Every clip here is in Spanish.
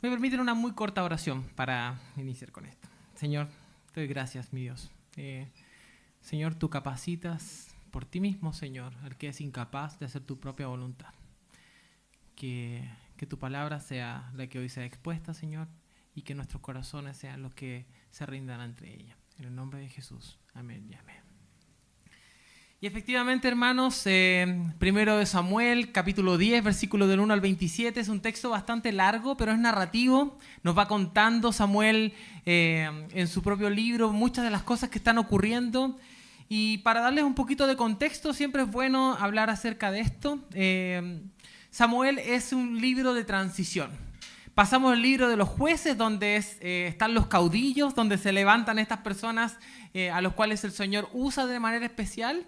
Me permiten una muy corta oración para iniciar con esto. Señor, te doy gracias, mi Dios. Señor, tú capacitas por ti mismo, Señor, al que es incapaz de hacer tu propia voluntad. Que tu palabra sea la que hoy sea expuesta, Señor, y que nuestros corazones sean los que se rindan ante ella. En el nombre de Jesús. Amén y amén. Y efectivamente, hermanos, primero de Samuel, capítulo 10, versículo del 1 al 27, es un texto bastante largo, pero es narrativo. Nos va contando Samuel en su propio libro muchas de las cosas que están ocurriendo. Y para darles un poquito de contexto, siempre es bueno hablar acerca de esto. Samuel es un libro de transición. Pasamos el libro de los jueces, donde están los caudillos, donde se levantan estas personas a los cuales el Señor usa de manera especial.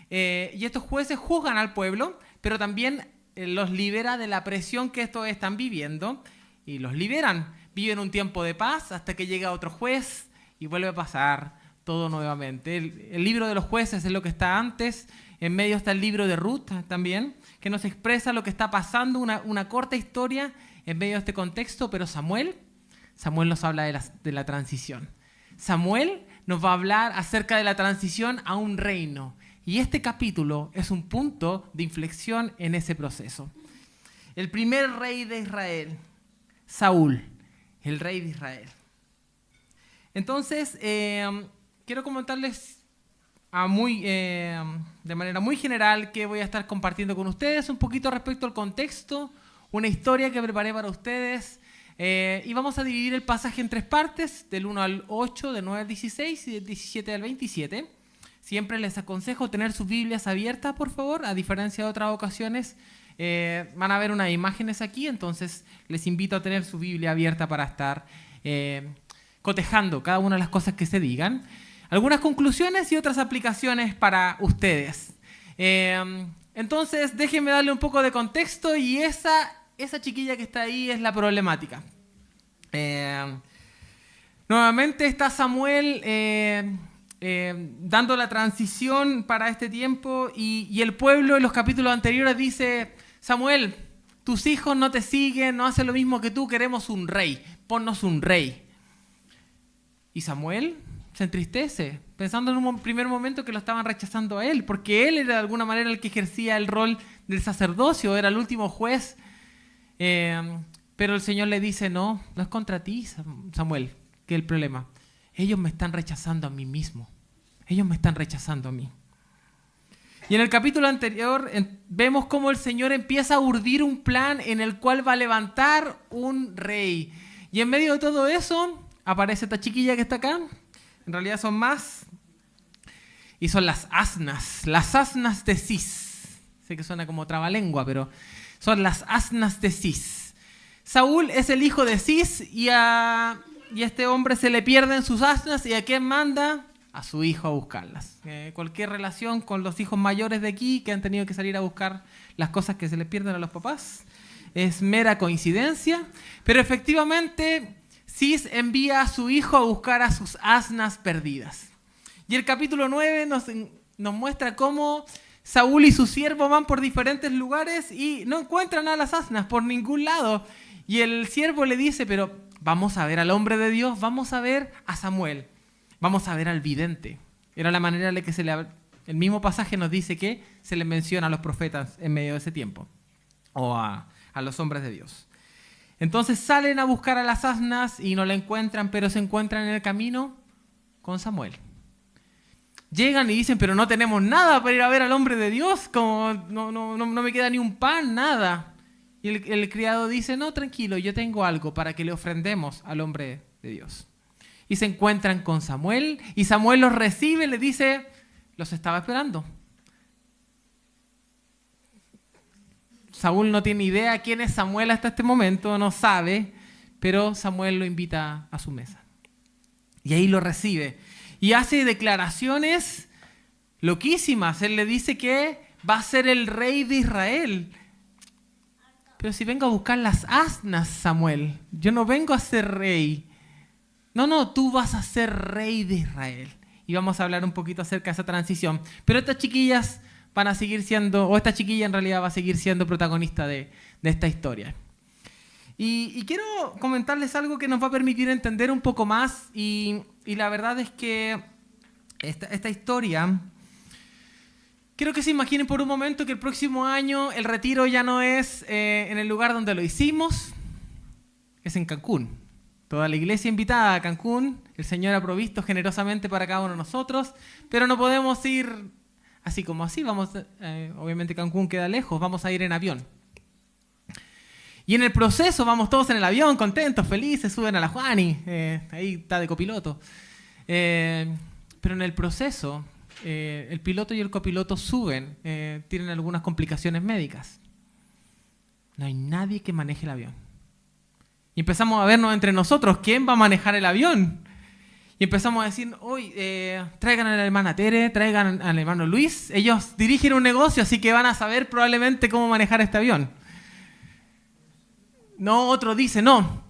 Y estos jueces juzgan al pueblo, pero también los libera de la presión que estos están viviendo. Y los liberan. Viven un tiempo de paz hasta que llega otro juez y vuelve a pasar todo nuevamente. El libro de los jueces es lo que está antes. En medio está el libro de Ruth también, que nos expresa lo que está pasando, una corta historia en medio de este contexto, pero Samuel nos habla de la transición. Samuel nos va a hablar acerca de la transición a un reino. Y este capítulo es un punto de inflexión en ese proceso. El primer rey de Israel, Saúl, el rey de Israel. Entonces, quiero comentarles de manera muy general que voy a estar compartiendo con ustedes un poquito respecto al contexto, una historia que preparé para ustedes, y vamos a dividir el pasaje en tres partes, del 1 al 8, del 9 al 16 y del 17 al 27. Siempre les aconsejo tener sus Biblias abiertas, por favor, a diferencia de otras ocasiones. Van a ver unas imágenes aquí, entonces les invito a tener su Biblia abierta para estar cotejando cada una de las cosas que se digan. Algunas conclusiones y otras aplicaciones para ustedes. Entonces, déjenme darle un poco de contexto y esa chiquilla que está ahí es la problemática. Nuevamente está Samuel dando la transición para este tiempo y el pueblo en los capítulos anteriores dice: Samuel, tus hijos no te siguen, no hacen lo mismo que tú, queremos un rey, ponnos un rey. Y Samuel se entristece, pensando en un primer momento que lo estaban rechazando a él, porque él era de alguna manera el que ejercía el rol del sacerdocio, era el último juez. Pero el Señor le dice: no es contra ti, Samuel, que es el problema. Ellos me están rechazando a mí mismo. Ellos me están rechazando a mí. Y en el capítulo anterior vemos cómo el Señor empieza a urdir un plan en el cual va a levantar un rey. Y en medio de todo eso aparece esta chiquilla que está acá. En realidad son más. Y son las asnas de Cis. Sé que suena como trabalengua, pero son las asnas de Cis. Saúl es el hijo de Cis y a este hombre se le pierden sus asnas. ¿Y a quién manda? A su hijo a buscarlas. Cualquier relación con los hijos mayores de aquí que han tenido que salir a buscar las cosas que se les pierden a los papás es mera coincidencia. Pero efectivamente Cis envía a su hijo a buscar a sus asnas perdidas. Y el capítulo 9 nos muestra cómo Saúl y su siervo van por diferentes lugares y no encuentran a las asnas por ningún lado. Y el siervo le dice: pero vamos a ver al hombre de Dios, vamos a ver a Samuel, vamos a ver al vidente. Era la manera en la que el mismo pasaje nos dice que se le menciona a los profetas en medio de ese tiempo, o a los hombres de Dios. Entonces salen a buscar a las asnas y no la encuentran, pero se encuentran en el camino con Samuel. Llegan y dicen: pero no tenemos nada para ir a ver al hombre de Dios, como no me queda ni un pan, nada. Y el criado dice: no, tranquilo, yo tengo algo para que le ofrendemos al hombre de Dios. Y se encuentran con Samuel y Samuel los recibe, le dice: los estaba esperando. Saúl no tiene idea quién es Samuel hasta este momento, no sabe, pero Samuel lo invita a su mesa. Y ahí lo recibe. Y hace declaraciones loquísimas. Él le dice que va a ser el rey de Israel. Pero si vengo a buscar las asnas, Samuel, yo no vengo a ser rey. No, tú vas a ser rey de Israel. Y vamos a hablar un poquito acerca de esa transición. Pero estas chiquillas van a seguir siendo, o esta chiquilla en realidad va a seguir siendo protagonista de esta historia. Y quiero comentarles algo que nos va a permitir entender un poco más. Y la verdad es que esta historia, quiero que se imaginen por un momento que el próximo año el retiro ya no es en el lugar donde lo hicimos, es en Cancún. Toda la iglesia invitada a Cancún, el Señor ha provisto generosamente para cada uno de nosotros, pero no podemos ir así como así. Obviamente Cancún queda lejos, vamos a ir en avión. Y en el proceso vamos todos en el avión, contentos, felices, suben a la Juani, ahí está de copiloto. Pero en el proceso, el piloto y el copiloto suben, tienen algunas complicaciones médicas. No hay nadie que maneje el avión. Y empezamos a vernos entre nosotros, ¿quién va a manejar el avión? Y empezamos a decir, hoy traigan a la hermana Tere, traigan al hermano Luis. Ellos dirigen un negocio, así que van a saber probablemente cómo manejar este avión. No, otro dice, no.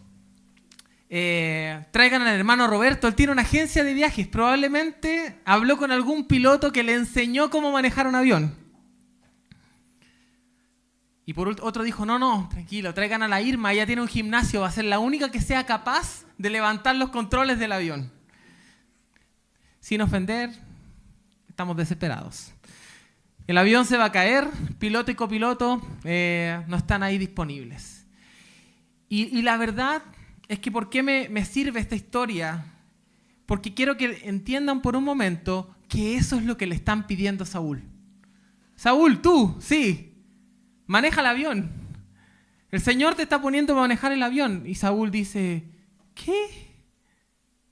Traigan al hermano Roberto, él tiene una agencia de viajes. Probablemente habló con algún piloto que le enseñó cómo manejar un avión. Y por otro dijo, no, tranquilo, traigan a la Irma, ella tiene un gimnasio, va a ser la única que sea capaz de levantar los controles del avión. Sin ofender, estamos desesperados. El avión se va a caer, piloto y copiloto no están ahí disponibles. Y la verdad es que ¿por qué me sirve esta historia? Porque quiero que entiendan por un momento que eso es lo que le están pidiendo a Saúl. Saúl, tú, sí. Maneja el avión. El Señor te está poniendo a manejar el avión. Y Saúl dice, ¿qué?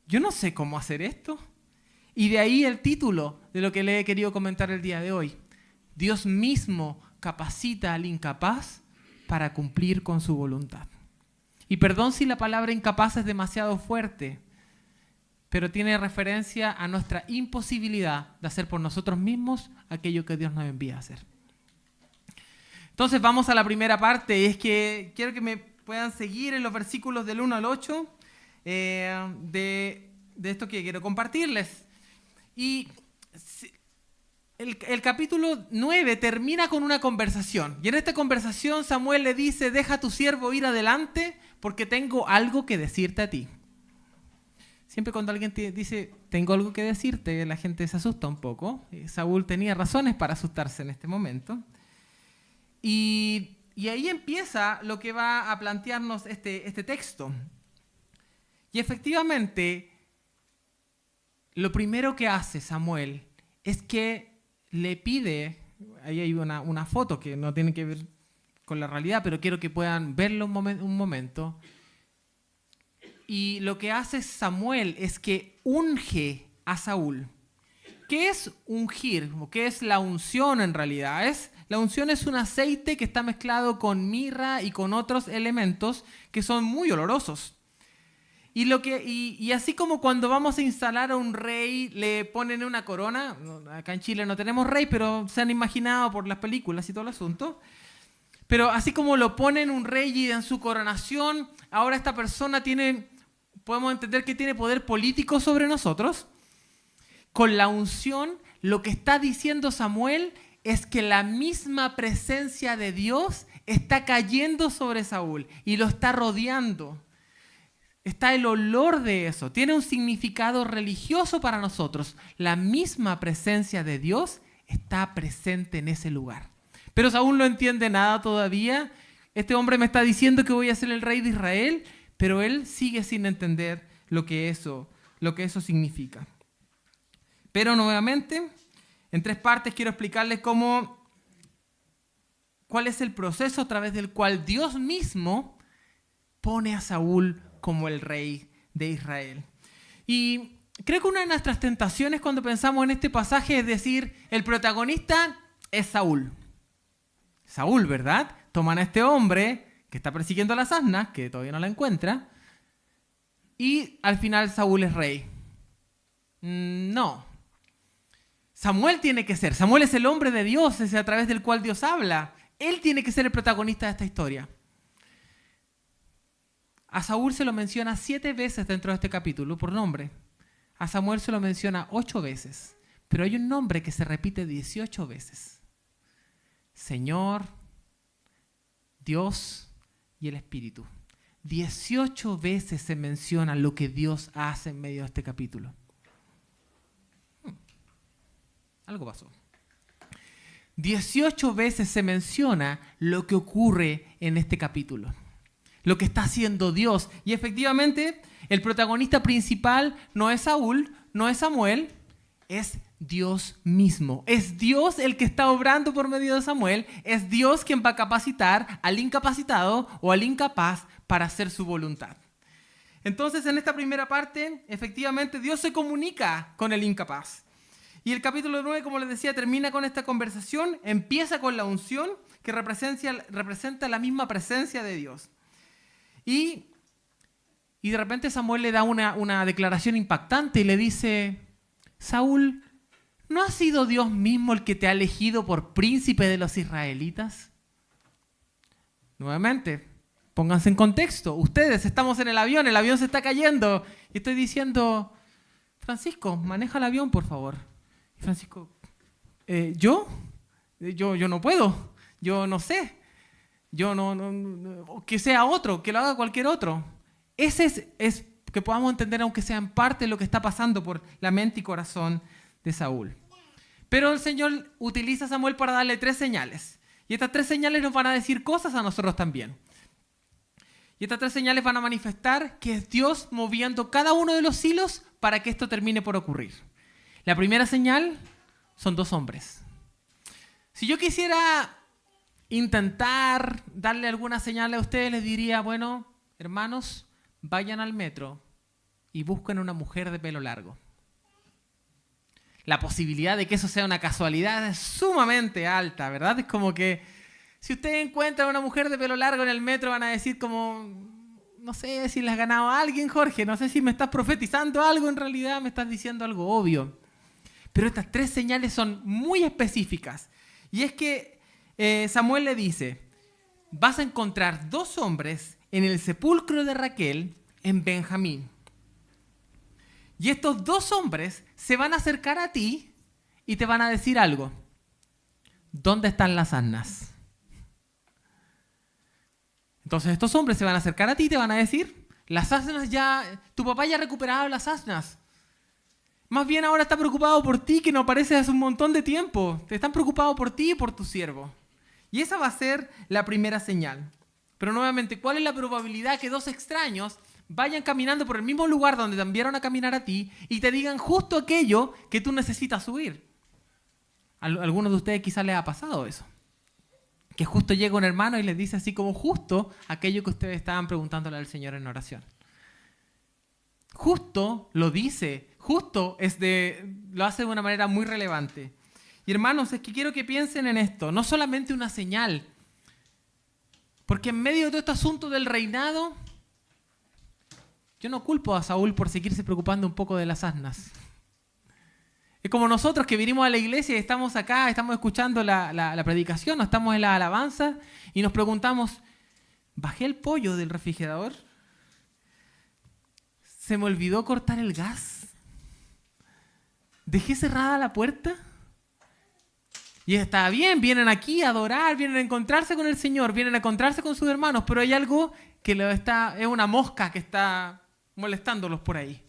Yo no sé cómo hacer esto. Y de ahí el título de lo que le he querido comentar el día de hoy. Dios mismo capacita al incapaz para cumplir con su voluntad. Y perdón si la palabra incapaz es demasiado fuerte, pero tiene referencia a nuestra imposibilidad de hacer por nosotros mismos aquello que Dios nos envía a hacer. Entonces vamos a la primera parte, y es que quiero que me puedan seguir en los versículos del 1 al 8 de esto que quiero compartirles. Y el capítulo 9 termina con una conversación. Y en esta conversación Samuel le dice, deja a tu siervo ir adelante porque tengo algo que decirte a ti. Siempre cuando alguien te dice, tengo algo que decirte, la gente se asusta un poco. Saúl tenía razones para asustarse en este momento. Y ahí empieza lo que va a plantearnos este texto. Y efectivamente, lo primero que hace Samuel es que le pide, ahí hay una foto que no tiene que ver con la realidad, pero quiero que puedan verlo un momento. Y lo que hace Samuel es que unge a Saúl. ¿Qué es ungir? ¿Qué es la unción en realidad? La unción es un aceite que está mezclado con mirra y con otros elementos que son muy olorosos. Y así como cuando vamos a instalar a un rey, le ponen una corona. Acá en Chile no tenemos rey, pero se han imaginado por las películas y todo el asunto. Pero así como lo ponen un rey y en su coronación, ahora esta persona podemos entender que tiene poder político sobre nosotros. Con la unción, lo que está diciendo Samuel es que la misma presencia de Dios está cayendo sobre Saúl y lo está rodeando. Está el olor de eso. Tiene un significado religioso para nosotros. La misma presencia de Dios está presente en ese lugar. Pero Saúl no entiende nada todavía. Este hombre me está diciendo que voy a ser el rey de Israel, pero él sigue sin entender lo que eso significa. Pero nuevamente, en 3 partes quiero explicarles cuál es el proceso a través del cual Dios mismo pone a Saúl como el rey de Israel. Y creo que una de nuestras tentaciones cuando pensamos en este pasaje es decir, el protagonista es Saúl. Saúl, ¿verdad? Toman a este hombre que está persiguiendo a las asnas, que todavía no la encuentra, y al final Saúl es rey. No. Samuel es el hombre de Dios, es a través del cual Dios habla. Él tiene que ser el protagonista de esta historia. A Saúl se lo menciona 7 veces dentro de este capítulo por nombre. A Samuel se lo menciona 8 veces. Pero hay un nombre que se repite 18 veces. Señor, Dios y el Espíritu. 18 veces se menciona lo que Dios hace en medio de este capítulo. Algo pasó. 18 veces se menciona lo que ocurre en este capítulo, lo que está haciendo Dios. Y efectivamente, el protagonista principal no es Saúl, no es Samuel, es Dios mismo. Es Dios el que está obrando por medio de Samuel. Es Dios quien va a capacitar al incapacitado o al incapaz para hacer su voluntad. Entonces, en esta primera parte, efectivamente, Dios se comunica con el incapaz. Y el capítulo 9, como les decía, termina con esta conversación, empieza con la unción que representa la misma presencia de Dios. Y de repente Samuel le da una declaración impactante y le dice: Saúl, ¿no ha sido Dios mismo el que te ha elegido por príncipe de los israelitas? Nuevamente, pónganse en contexto. Ustedes, estamos en el avión se está cayendo. Y estoy diciendo: Francisco, maneja el avión, por favor. Y Francisco, ¿yo? Yo no puedo. Yo no sé. Yo no, que sea otro, que lo haga cualquier otro. Ese es que podamos entender, aunque sea en parte, lo que está pasando por la mente y corazón de Saúl. Pero el Señor utiliza a Samuel para darle 3 señales. Y estas 3 señales nos van a decir cosas a nosotros también. Y estas 3 señales van a manifestar que es Dios moviendo cada uno de los hilos para que esto termine por ocurrir. La primera señal son 2 hombres. Si yo quisiera intentar darle alguna señal a ustedes, les diría: bueno, hermanos, vayan al metro y busquen una mujer de pelo largo. La posibilidad de que eso sea una casualidad es sumamente alta, ¿verdad? Es como que si ustedes encuentran una mujer de pelo largo en el metro, van a decir como: no sé si le has ganado a alguien, Jorge, no sé si me estás profetizando algo, en realidad me estás diciendo algo obvio. Pero estas 3 señales son muy específicas. Y es que Samuel le dice: vas a encontrar 2 hombres en el sepulcro de Raquel en Benjamín. Y estos 2 hombres se van a acercar a ti y te van a decir algo. ¿Dónde están las asnas? Entonces estos hombres se van a acercar a ti y te van a decir: las asnas ya, tu papá ya ha recuperado las asnas. Más bien ahora está preocupado por ti, que no apareces hace un montón de tiempo. Te están preocupados por ti y por tu siervo. Y esa va a ser la primera señal. Pero nuevamente, ¿cuál es la probabilidad que 2 extraños vayan caminando por el mismo lugar donde te enviaron a caminar a ti y te digan justo aquello que tú necesitas oír? A algunos de ustedes quizás les ha pasado eso. Que justo llega un hermano y les dice así como justo aquello que ustedes estaban preguntándole al Señor en oración. Justo lo dice, justo lo hace de una manera muy relevante. Y hermanos, es que quiero que piensen en esto, no solamente una señal, porque en medio de todo este asunto del reinado, yo no culpo a Saúl por seguirse preocupando un poco de las asnas. Es como nosotros que vinimos a la iglesia y estamos acá, estamos escuchando la predicación, estamos en la alabanza y nos preguntamos: ¿bajé el pollo del refrigerador? ¿Se me olvidó cortar el gas? ¿Dejé cerrada la puerta? Y está bien, vienen aquí a adorar, vienen a encontrarse con el Señor, vienen a encontrarse con sus hermanos, pero hay algo que es una mosca que está molestándolos por ahí.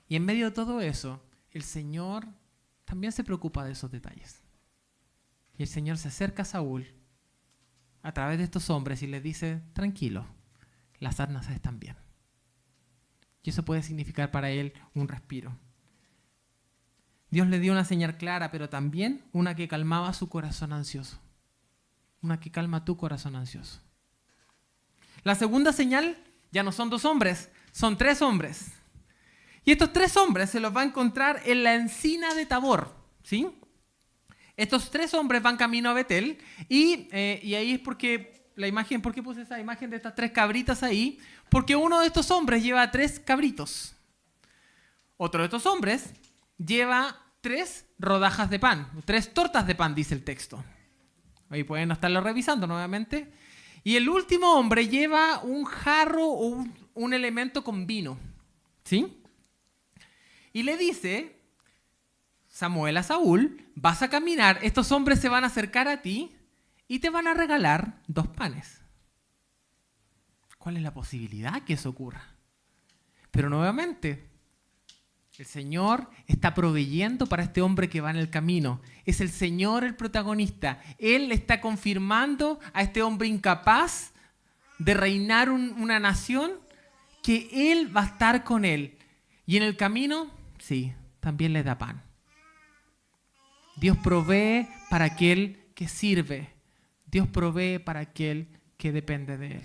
Y en medio de todo eso, el Señor también se preocupa de esos detalles. Y el Señor se acerca a Saúl a través de estos hombres y les dice: tranquilo, las asnas están bien. Y eso puede significar para él un respiro. Dios le dio una señal clara, pero también una que calmaba su corazón ansioso. Una que calma tu corazón ansioso. La segunda señal ya no son 2 hombres, son 3 hombres. Y estos 3 hombres se los va a encontrar en la encina de Tabor, ¿sí? Estos 3 hombres van camino a Betel y ahí es porque la imagen, ¿por qué puse esa imagen de estas 3 cabritas ahí? Porque uno de estos hombres lleva 3 cabritos. Otro de estos hombres lleva 3 rodajas de pan, 3 tortas de pan, dice el texto. Ahí pueden estarlo revisando nuevamente. Y el último hombre lleva un jarro o un elemento con vino, ¿sí? Y le dice Samuel a Saúl: vas a caminar, estos hombres se van a acercar a ti y te van a regalar 2 panes. ¿Cuál es la posibilidad que eso ocurra? Pero nuevamente, el Señor está proveyendo para este hombre que va en el camino. Es el Señor el protagonista. Él está confirmando a este hombre incapaz de reinar una nación, que Él va a estar con él. Y en el camino, sí, también le da pan. Dios provee para aquel que sirve. Dios provee para aquel que depende de Él.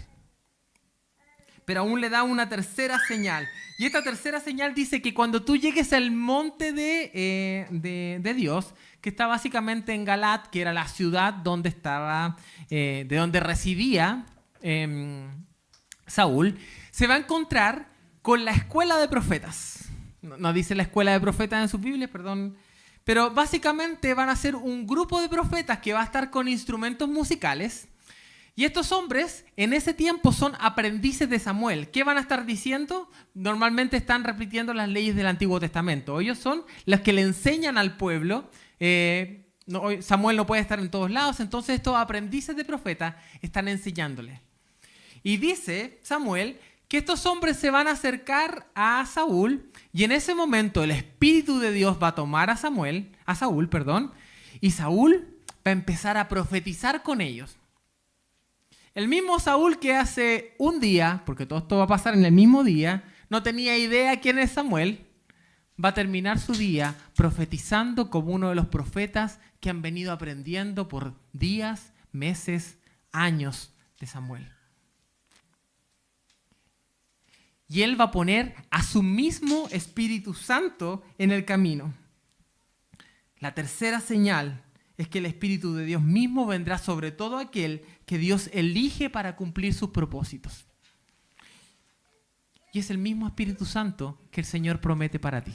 Pero aún le da una tercera señal. Y esta tercera señal dice que cuando tú llegues al monte de Dios, que está básicamente en Galat, que era la ciudad donde estaba, de donde residía Saúl, se va a encontrar con la escuela de profetas. No dice la escuela de profetas en sus Biblias, perdón. Pero básicamente van a ser un grupo de profetas que va a estar con instrumentos musicales. Y estos hombres en ese tiempo son aprendices de Samuel. ¿Qué van a estar diciendo? Normalmente están repitiendo las leyes del Antiguo Testamento. Ellos son los que le enseñan al pueblo. Samuel no puede estar en todos lados, entonces estos aprendices de profeta están enseñándole. Y dice Samuel que estos hombres se van a acercar a Saúl, y en ese momento el Espíritu de Dios va a tomar a Saúl, y Saúl va a empezar a profetizar con ellos. El mismo Saúl que hace un día, porque todo esto va a pasar en el mismo día, no tenía idea quién es Samuel, va a terminar su día profetizando como uno de los profetas que han venido aprendiendo por días, meses, años de Samuel. Y él va a poner a su mismo Espíritu Santo en el camino. La tercera señal es que el Espíritu de Dios mismo vendrá sobre todo aquel que Dios elige para cumplir sus propósitos. Y es el mismo Espíritu Santo que el Señor promete para ti.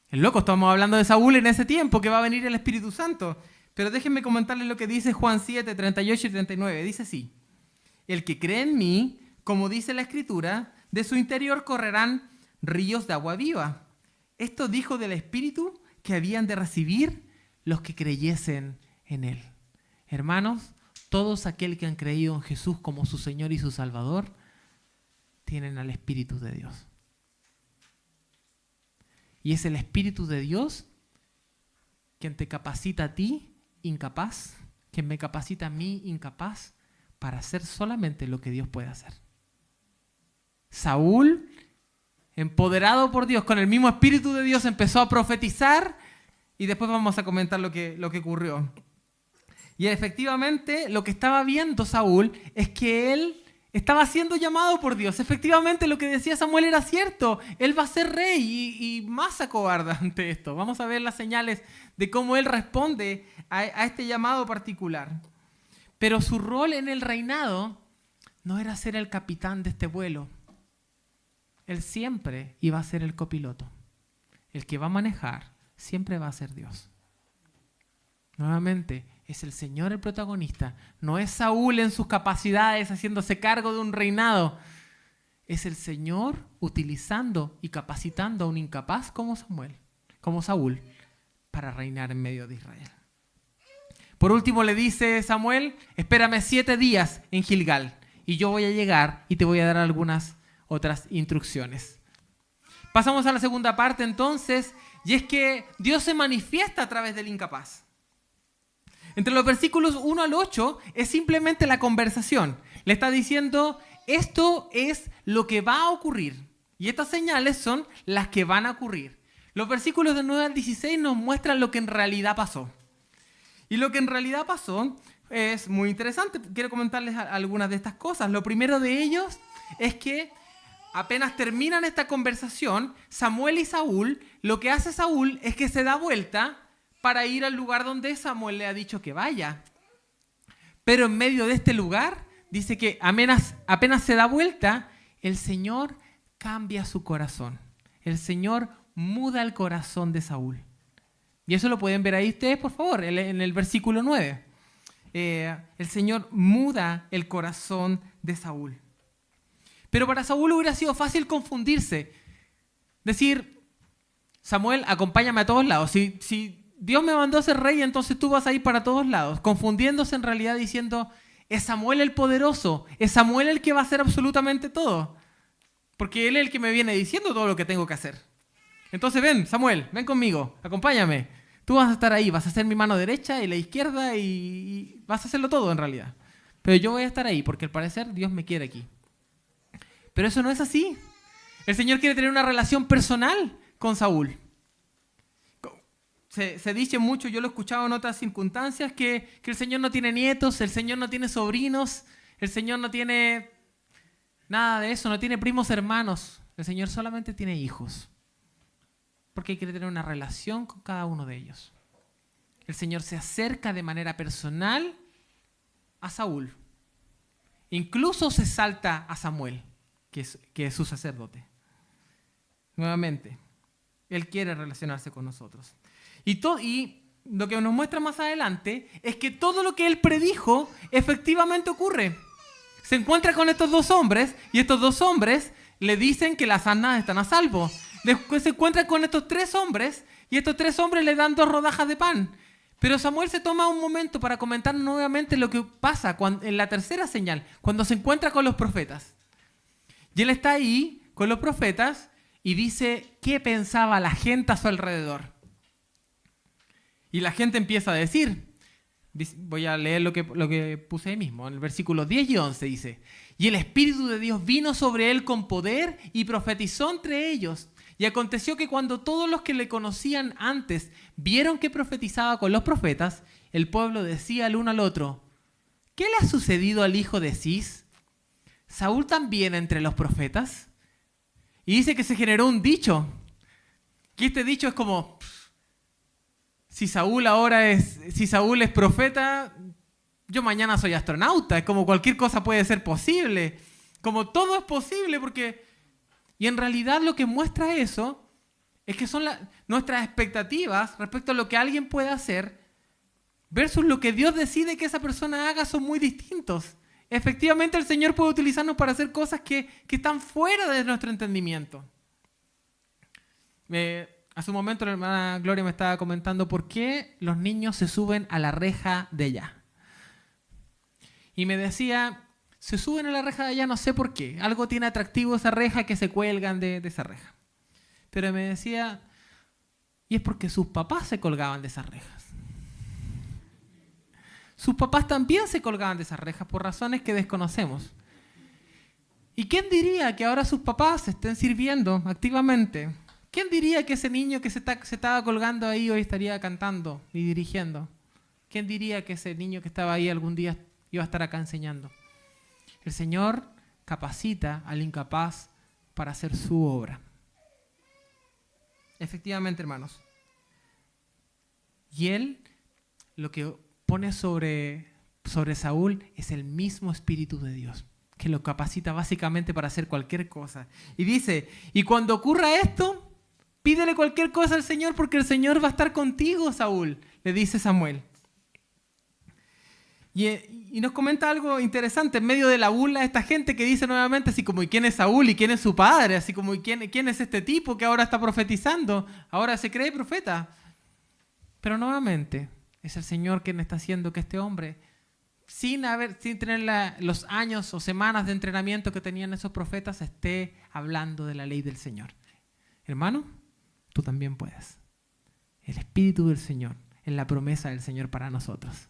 Es loco, estamos hablando de Saúl en ese tiempo, que va a venir el Espíritu Santo. Pero déjenme comentarles lo que dice Juan 7, 38 y 39. Dice así: el que cree en mí, como dice la Escritura, de su interior correrán ríos de agua viva. Esto dijo del Espíritu que habían de recibir los que creyesen en Él. Hermanos, todos aquellos que han creído en Jesús como su Señor y su Salvador, tienen al Espíritu de Dios. Y es el Espíritu de Dios quien te capacita a ti, incapaz, quien me capacita a mí, incapaz, para hacer solamente lo que Dios puede hacer. Saúl, empoderado por Dios, con el mismo Espíritu de Dios, empezó a profetizar, y después vamos a comentar lo que ocurrió. Y efectivamente lo que estaba viendo Saúl es que él estaba siendo llamado por Dios. Efectivamente lo que decía Samuel era cierto. Él va a ser rey y más acobarda ante esto. Vamos a ver las señales de cómo él responde a este llamado particular. Pero su rol en el reinado no era ser el capitán de este vuelo. Él siempre iba a ser el copiloto. El que va a manejar siempre va a ser Dios. Nuevamente, es el Señor el protagonista. No es Saúl en sus capacidades haciéndose cargo de un reinado. Es el Señor utilizando y capacitando a un incapaz como Saúl, para reinar en medio de Israel. Por último le dice Samuel: espérame 7 días en Gilgal y yo voy a llegar y te voy a dar algunas otras instrucciones. Pasamos a la segunda parte entonces, y es que Dios se manifiesta a través del incapaz. Entre los versículos 1 al 8 es simplemente la conversación. Le está diciendo, esto es lo que va a ocurrir. Y estas señales son las que van a ocurrir. Los versículos del 9 al 16 nos muestran lo que en realidad pasó. Y lo que en realidad pasó es muy interesante. Quiero comentarles algunas de estas cosas. Lo primero de ellos es que apenas terminan esta conversación, Samuel y Saúl, lo que hace Saúl es que se da vuelta para ir al lugar donde Samuel le ha dicho que vaya. Pero en medio de este lugar, dice que apenas se da vuelta, el Señor cambia su corazón. El Señor muda el corazón de Saúl. Y eso lo pueden ver ahí ustedes, por favor, en el versículo 9. El Señor muda el corazón de Saúl. Pero para Saúl hubiera sido fácil confundirse. Decir, Samuel, acompáñame a todos lados. Si Dios me mandó a ser rey, entonces tú vas a ir para todos lados. Confundiéndose en realidad diciendo, Es Samuel el poderoso, es Samuel el que va a hacer absolutamente todo. Porque él es el que me viene diciendo todo lo que tengo que hacer. Entonces ven, Samuel, ven conmigo, acompáñame. Tú vas a estar ahí, vas a ser mi mano derecha y la izquierda y vas a hacerlo todo en realidad. Pero yo voy a estar ahí porque al parecer Dios me quiere aquí. Pero eso no es así. El Señor quiere tener una relación personal con Saúl. Se dice mucho, yo lo he escuchado en otras circunstancias, que el Señor no tiene nietos, el Señor no tiene sobrinos, el Señor no tiene nada de eso, no tiene primos hermanos. El Señor solamente tiene hijos. Porque quiere tener una relación con cada uno de ellos. El Señor se acerca de manera personal a Saúl. Incluso se salta a Samuel, que es su sacerdote. Nuevamente, Él quiere relacionarse con nosotros. Y lo que nos muestra más adelante es que todo lo que Él predijo efectivamente ocurre. Se encuentra con estos dos hombres y estos dos hombres le dicen que las asnas están a salvo. Después se encuentra con estos tres hombres y estos tres hombres le dan 2 rodajas de pan. Pero Samuel se toma un momento para comentar nuevamente lo que pasa en la tercera señal, cuando se encuentra con los profetas. Y él está ahí con los profetas y dice qué pensaba la gente a su alrededor. Y la gente empieza a decir, voy a leer lo que puse ahí mismo, en el versículo 10 y 11 dice: y el Espíritu de Dios vino sobre él con poder y profetizó entre ellos. Y aconteció que cuando todos los que le conocían antes vieron que profetizaba con los profetas, el pueblo decía el uno al otro: ¿qué le ha sucedido al hijo de Cis? ¿Saúl también entre los profetas? Y dice que se generó un dicho. Que este dicho es como: si Saúl es profeta, yo mañana soy astronauta. Es como cualquier cosa puede ser posible. Como todo es posible porque... Y en realidad lo que muestra eso es que son nuestras expectativas respecto a lo que alguien puede hacer versus lo que Dios decide que esa persona haga son muy distintos. Efectivamente, el Señor puede utilizarnos para hacer cosas que están fuera de nuestro entendimiento. Hace un momento la hermana Gloria me estaba comentando por qué los niños se suben a la reja de allá. Y me decía... se suben a la reja de allá, no sé por qué. Algo tiene atractivo esa reja que se cuelgan de esa reja. Pero me decía, y es porque sus papás se colgaban de esas rejas. Sus papás también se colgaban de esas rejas por razones que desconocemos. ¿Y quién diría que ahora sus papás se estén sirviendo activamente? ¿Quién diría que ese niño que se estaba colgando ahí hoy estaría cantando y dirigiendo? ¿Quién diría que ese niño que estaba ahí algún día iba a estar acá enseñando? El Señor capacita al incapaz para hacer su obra. Efectivamente, hermanos. Y Él lo que pone sobre Saúl es el mismo Espíritu de Dios, que lo capacita básicamente para hacer cualquier cosa. Y dice, y cuando ocurra esto, pídele cualquier cosa al Señor porque el Señor va a estar contigo, Saúl, le dice Samuel. Y nos comenta algo interesante en medio de la burla de esta gente que dice nuevamente así como: ¿y quién es Saúl? ¿Y quién es su padre? Así como: ¿y quién es este tipo que ahora está profetizando? Ahora se cree profeta. Pero nuevamente es el Señor quien está haciendo que este hombre, sin tener los años o semanas de entrenamiento que tenían esos profetas, esté hablando de la ley del Señor. Hermano, tú también puedes. El Espíritu del Señor es la promesa del Señor para nosotros.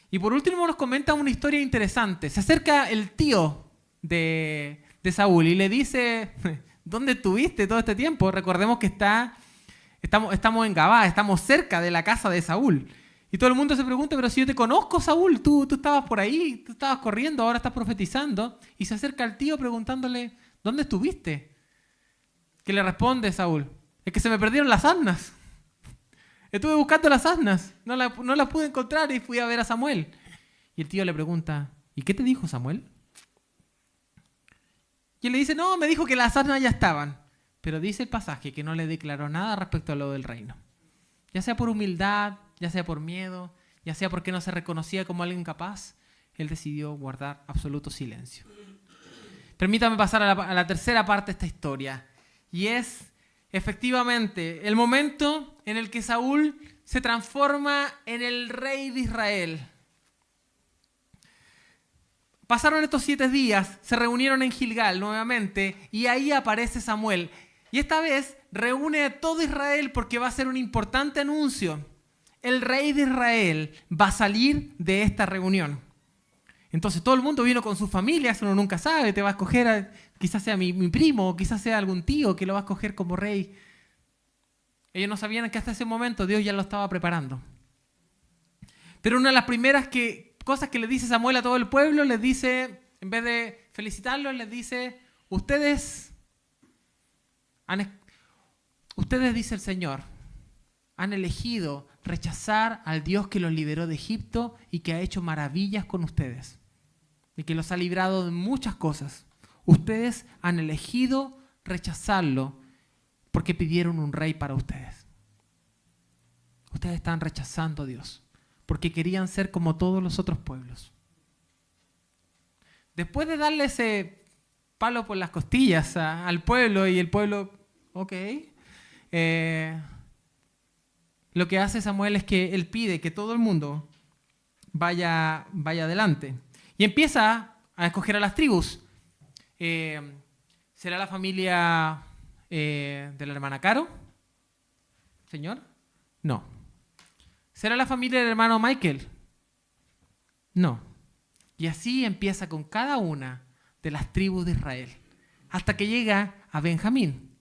Y por último nos comenta una historia interesante. Se acerca el tío de Saúl y le dice: ¿dónde estuviste todo este tiempo? Recordemos que estamos en Gabá, estamos cerca de la casa de Saúl. Y todo el mundo se pregunta: pero si yo te conozco, Saúl, tú estabas por ahí, tú estabas corriendo, ahora estás profetizando. Y se acerca el tío preguntándole: ¿dónde estuviste? ¿Qué le responde Saúl? Es que se me perdieron las asnas. Estuve buscando las asnas, no las pude encontrar y fui a ver a Samuel. Y el tío le pregunta: ¿y qué te dijo Samuel? Y él le dice: no, me dijo que las asnas ya estaban. Pero dice el pasaje que no le declaró nada respecto a lo del reino. Ya sea por humildad, ya sea por miedo, ya sea porque no se reconocía como alguien capaz, él decidió guardar absoluto silencio. Permítame pasar a la tercera parte de esta historia. Y es... efectivamente, el momento en el que Saúl se transforma en el rey de Israel. Pasaron estos 7 días, se reunieron en Gilgal nuevamente y ahí aparece Samuel. Y esta vez reúne a todo Israel porque va a ser un importante anuncio. El rey de Israel va a salir de esta reunión. Entonces todo el mundo vino con sus familias, uno nunca sabe, te va a escoger, quizás sea mi primo, o quizás sea algún tío que lo va a escoger como rey. Ellos no sabían que hasta ese momento Dios ya lo estaba preparando. Pero una de las primeras cosas que le dice Samuel a todo el pueblo, les dice, en vez de felicitarlos, les dice, ustedes, dice el Señor, han elegido rechazar al Dios que los liberó de Egipto y que ha hecho maravillas con ustedes y que los ha librado de muchas cosas. Ustedes han elegido rechazarlo porque pidieron un rey para ustedes. Ustedes están rechazando a Dios porque querían ser como todos los otros pueblos. Después de darle ese palo por las costillas al pueblo y el pueblo, ok, lo que hace Samuel es que él pide que todo el mundo vaya adelante. Y empieza a escoger a las tribus. ¿Será la familia de la hermana Caro? ¿Señor? No. ¿Será la familia del hermano Michael? No. Y así empieza con cada una de las tribus de Israel, hasta que llega a Benjamín.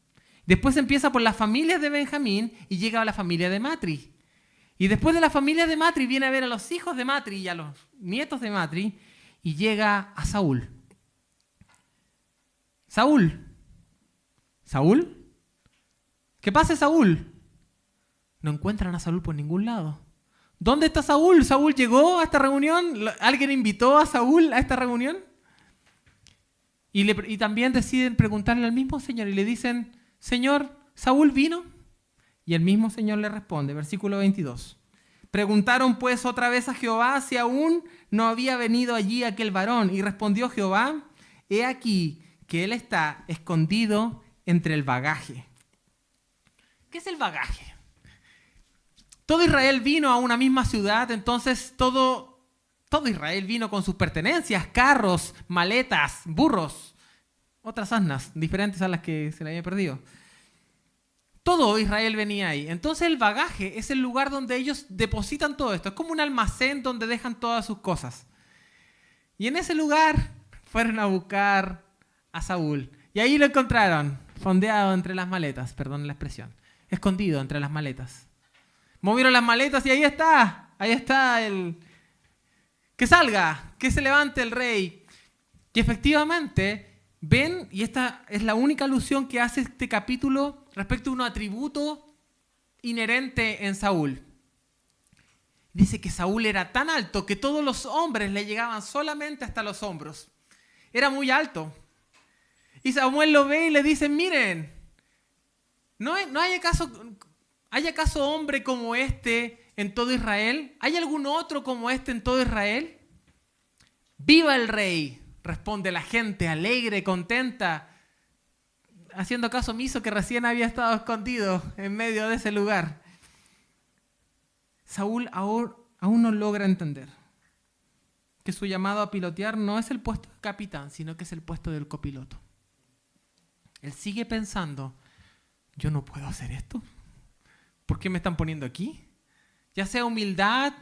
Después empieza por las familias de Benjamín y llega a la familia de Matri. Y después de la familia de Matri viene a ver a los hijos de Matri y a los nietos de Matri y llega a Saúl. Saúl. ¿Qué pasa, Saúl? No encuentran a Saúl por ningún lado. ¿Dónde está Saúl? ¿Saúl llegó a esta reunión? ¿Alguien invitó a Saúl a esta reunión? Y también deciden preguntarle al mismo Señor y le dicen, Señor, ¿Saúl vino? Y el mismo Señor le responde, versículo 22. Preguntaron pues otra vez a Jehová si aún no había venido allí aquel varón. Y respondió Jehová, he aquí que él está escondido entre el bagaje. ¿Qué es el bagaje? Todo Israel vino a una misma ciudad, entonces todo Israel vino con sus pertenencias, carros, maletas, burros, otras asnas, diferentes a las que se le había perdido. Todo Israel venía ahí. Entonces el bagaje es el lugar donde ellos depositan todo esto. Es como un almacén donde dejan todas sus cosas. Y en ese lugar fueron a buscar a Saúl. Y ahí lo encontraron, fondeado entre las maletas, perdón la expresión, escondido entre las maletas. Movieron las maletas y ahí está el... Que salga, que se levante el rey. Y efectivamente, ven, y esta es la única alusión que hace este capítulo respecto a un atributo inherente en Saúl. Dice que Saúl era tan alto que todos los hombres le llegaban solamente hasta los hombros. Era muy alto. Y Samuel lo ve y le dice, miren, ¿hay acaso hombre como este en todo Israel? ¿Hay algún otro como este en todo Israel? ¡Viva el rey!, responde la gente, alegre, contenta, haciendo caso omiso que recién había estado escondido en medio de ese lugar. Saúl aún no logra entender que su llamado a pilotear no es el puesto de capitán, sino que es el puesto del copiloto. Él sigue pensando, yo no puedo hacer esto. ¿Por qué me están poniendo aquí? Ya sea humildad,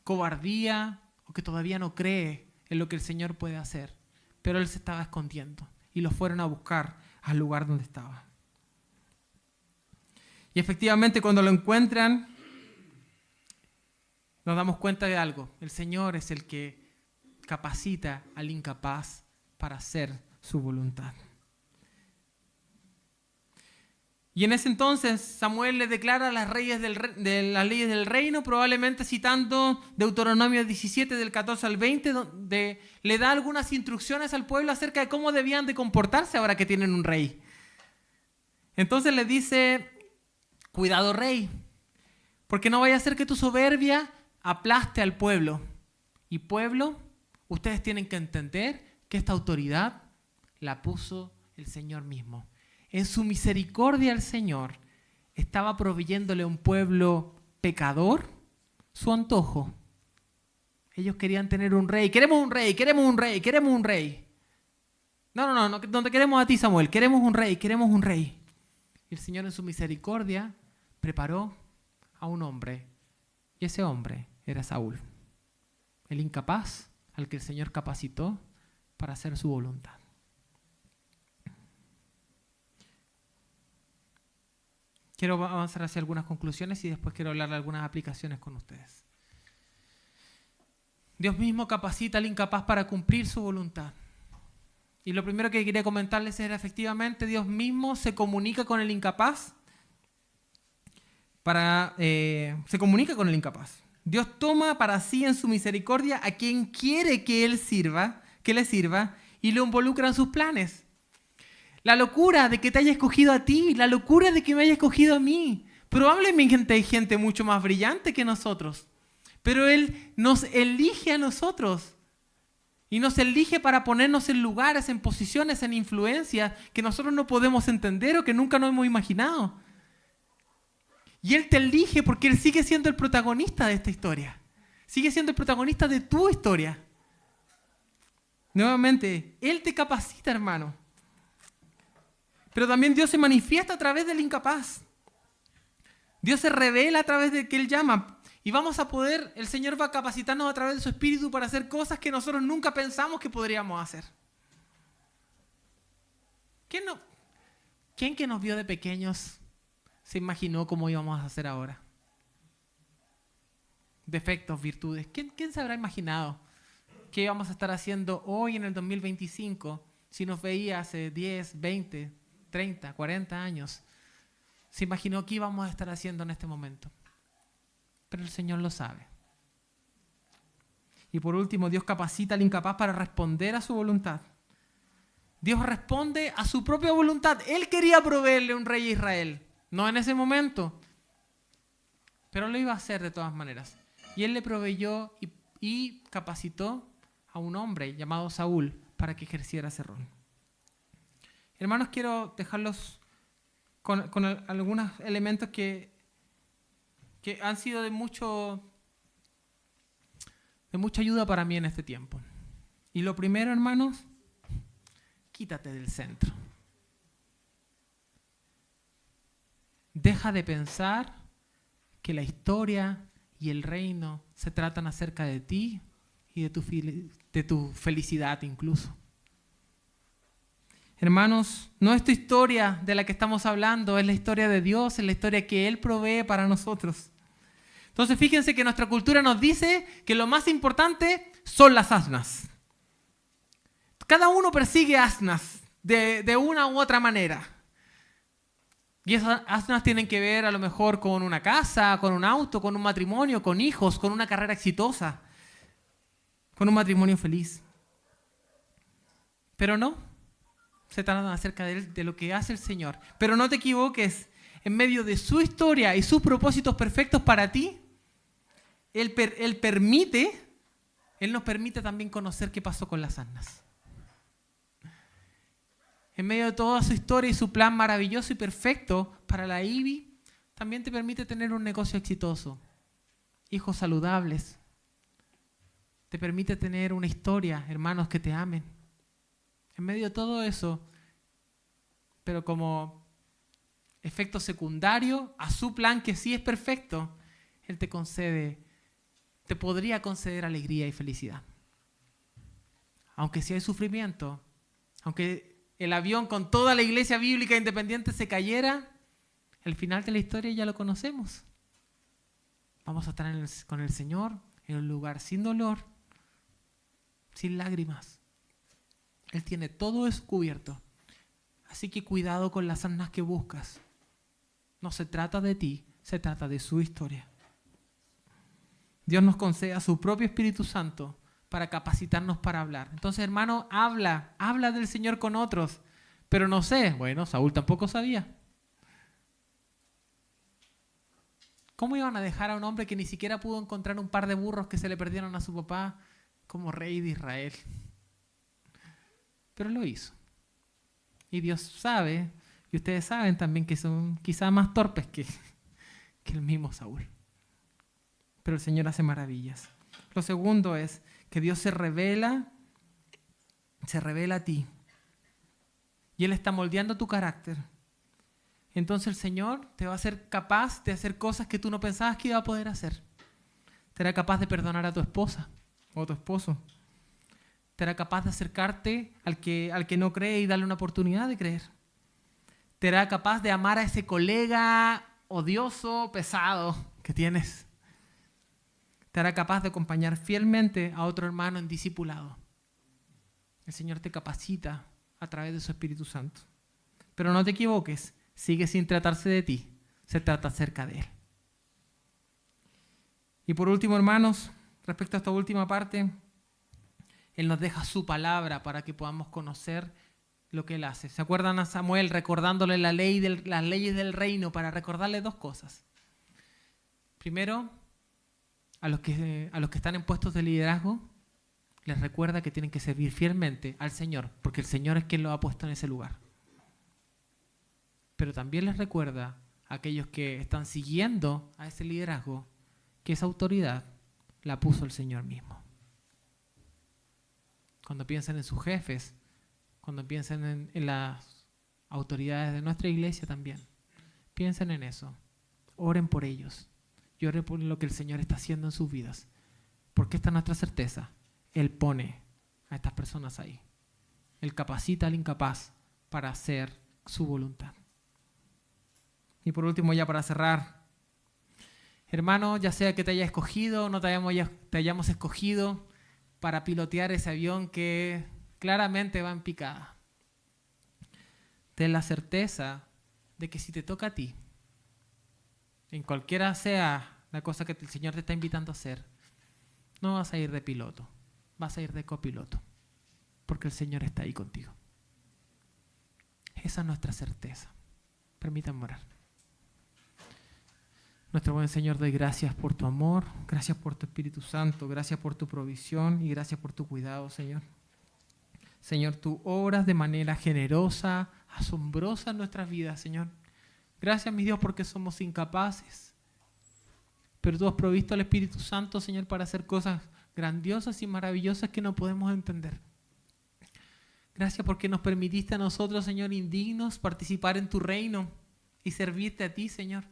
cobardía o que todavía no cree en lo que el Señor puede hacer. Pero él se estaba escondiendo y lo fueron a buscar al lugar donde estaba. Y efectivamente cuando lo encuentran, nos damos cuenta de algo. El Señor es el que capacita al incapaz para hacer su voluntad. Y en ese entonces Samuel le declara las leyes del reino, probablemente citando Deuteronomio 17 del 14 al 20, donde le da algunas instrucciones al pueblo acerca de cómo debían de comportarse ahora que tienen un rey. Entonces le dice, cuidado rey, porque no vaya a ser que tu soberbia aplaste al pueblo. Y pueblo, ustedes tienen que entender que esta autoridad la puso el Señor mismo. En su misericordia el Señor estaba proveyéndole a un pueblo pecador su antojo. Ellos querían tener un rey. Queremos un rey, queremos un rey, queremos un rey. No te queremos a ti, Samuel. Queremos un rey, queremos un rey. Y el Señor en su misericordia preparó a un hombre. Y ese hombre era Saúl, el incapaz al que el Señor capacitó para hacer su voluntad. Quiero avanzar hacia algunas conclusiones y después quiero hablar de algunas aplicaciones con ustedes. Dios mismo capacita al incapaz para cumplir su voluntad. Y lo primero que quería comentarles era efectivamente Dios mismo se comunica con el incapaz. Se comunica con el incapaz. Dios toma para sí en su misericordia a quien quiere que le sirva y lo involucra en sus planes. La locura de que te haya escogido a ti, la locura de que me haya escogido a mí. Probablemente hay gente mucho más brillante que nosotros, pero Él nos elige a nosotros y nos elige para ponernos en lugares, en posiciones, en influencias que nosotros no podemos entender o que nunca nos hemos imaginado. Y Él te elige porque Él sigue siendo el protagonista de esta historia. Sigue siendo el protagonista de tu historia. Nuevamente, Él te capacita, hermano. Pero también Dios se manifiesta a través del incapaz. Dios se revela a través de que Él llama. Y el Señor va a capacitarnos a través de su Espíritu para hacer cosas que nosotros nunca pensamos que podríamos hacer. ¿Quién que nos vio de pequeños se imaginó cómo íbamos a hacer ahora? Defectos, virtudes. ¿Quién se habrá imaginado qué íbamos a estar haciendo hoy en el 2025 si nos veía hace 10, 20, 30, 40 años? Se imaginó qué íbamos a estar haciendo en este momento. Pero el Señor lo sabe. Y por último, Dios capacita al incapaz para responder a su voluntad. Dios responde a su propia voluntad. Él quería proveerle un rey a Israel. No en ese momento, pero lo iba a hacer de todas maneras. Y Él le proveyó y capacitó a un hombre llamado Saúl para que ejerciera ese rol. Hermanos, quiero dejarlos con algunos elementos que han sido de mucha ayuda para mí en este tiempo. Y lo primero, hermanos, quítate del centro. Deja de pensar que la historia y el reino se tratan acerca de ti y de tu felicidad incluso. Hermanos, no es tu historia de la que estamos hablando, es la historia de Dios, es la historia que Él provee para nosotros. Entonces fíjense que nuestra cultura nos dice que lo más importante son las asnas. Cada uno persigue asnas de una u otra manera. Y esas asnas tienen que ver a lo mejor con una casa, con un auto, con un matrimonio, con hijos, con una carrera exitosa, con un matrimonio feliz. Pero no, se trata acerca de lo que hace el Señor. Pero no te equivoques, en medio de su historia y sus propósitos perfectos para ti, Él nos permite también conocer qué pasó con las asnas. En medio de toda su historia y su plan maravilloso y perfecto para la IBI, también te permite tener un negocio exitoso, hijos saludables. Te permite tener una historia, hermanos que te amen. En medio de todo eso, pero como efecto secundario a su plan que sí es perfecto, Él te podría conceder alegría y felicidad. Aunque sí hay sufrimiento, aunque el avión con toda la iglesia bíblica independiente se cayera, el final de la historia ya lo conocemos. Vamos a estar con el Señor en un lugar sin dolor, sin lágrimas. Él tiene todo eso cubierto. Así que cuidado con las asnas que buscas. No se trata de ti, se trata de su historia. Dios nos concede a su propio Espíritu Santo para capacitarnos para hablar. Entonces, hermano, habla del Señor con otros. Pero no sé, bueno, Saúl tampoco sabía. ¿Cómo iban a dejar a un hombre que ni siquiera pudo encontrar un par de burros que se le perdieron a su papá como rey de Israel? Pero lo hizo. Y Dios sabe, y ustedes saben también que son quizás más torpes que el mismo Saúl. Pero el Señor hace maravillas. Lo segundo es que Dios se revela a ti. Y Él está moldeando tu carácter. Entonces el Señor te va a hacer capaz de hacer cosas que tú no pensabas que iba a poder hacer. Te hará capaz de perdonar a tu esposa o a tu esposo. Te hará capaz de acercarte al que no cree y darle una oportunidad de creer. Te hará capaz de amar a ese colega odioso, pesado que tienes. Te hará capaz de acompañar fielmente a otro hermano en discipulado. El Señor te capacita a través de su Espíritu Santo. Pero no te equivoques, sigue sin tratarse de ti, se trata acerca de Él. Y por último, hermanos, respecto a esta última parte, Él nos deja su palabra para que podamos conocer lo que Él hace. ¿Se acuerdan a Samuel recordándole las leyes del reino para recordarle dos cosas? Primero, a los que están en puestos de liderazgo, les recuerda que tienen que servir fielmente al Señor, porque el Señor es quien los ha puesto en ese lugar. Pero también les recuerda a aquellos que están siguiendo a ese liderazgo que esa autoridad la puso el Señor mismo. Cuando piensen en sus jefes, cuando piensen en las autoridades de nuestra iglesia también, piensen en eso. Oren por ellos y oren por lo que el Señor está haciendo en sus vidas. Porque esta es nuestra certeza. Él pone a estas personas ahí. Él capacita al incapaz para hacer su voluntad. Y por último, ya para cerrar, hermano, ya sea que te haya escogido o no te hayamos escogido para pilotear ese avión que claramente va en picada, ten la certeza de que si te toca a ti, en cualquiera sea la cosa que el Señor te está invitando a hacer, no vas a ir de piloto, vas a ir de copiloto, porque el Señor está ahí contigo. Esa es nuestra certeza. Permítanme orar. Nuestro buen Señor, doy gracias por tu amor, gracias por tu Espíritu Santo, gracias por tu provisión y gracias por tu cuidado, Señor. Señor, tú obras de manera generosa, asombrosa en nuestras vidas, Señor. Gracias, mi Dios, porque somos incapaces. Pero tú has provisto al Espíritu Santo, Señor, para hacer cosas grandiosas y maravillosas que no podemos entender. Gracias porque nos permitiste a nosotros, Señor, indignos, participar en tu reino y servirte a ti, Señor.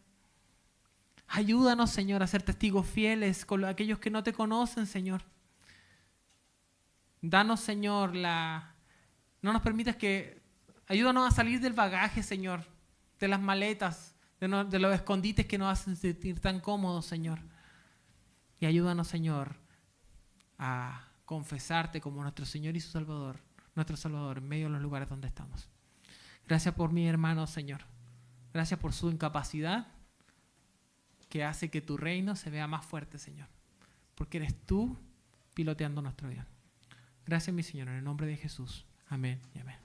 Ayúdanos, Señor, a ser testigos fieles con aquellos que no te conocen, Señor. Danos, Señor, no nos permitas ayúdanos a salir del bagaje, Señor, de las maletas, de los escondites que nos hacen sentir tan cómodos, Señor. Y ayúdanos, Señor, a confesarte como nuestro Señor y su Salvador, nuestro Salvador, en medio de los lugares donde estamos. Gracias por mi hermano, Señor. Gracias por su incapacidad, que hace que tu reino se vea más fuerte, Señor. Porque eres tú piloteando nuestro avión. Gracias, mi Señor, en el nombre de Jesús. Amén y amén.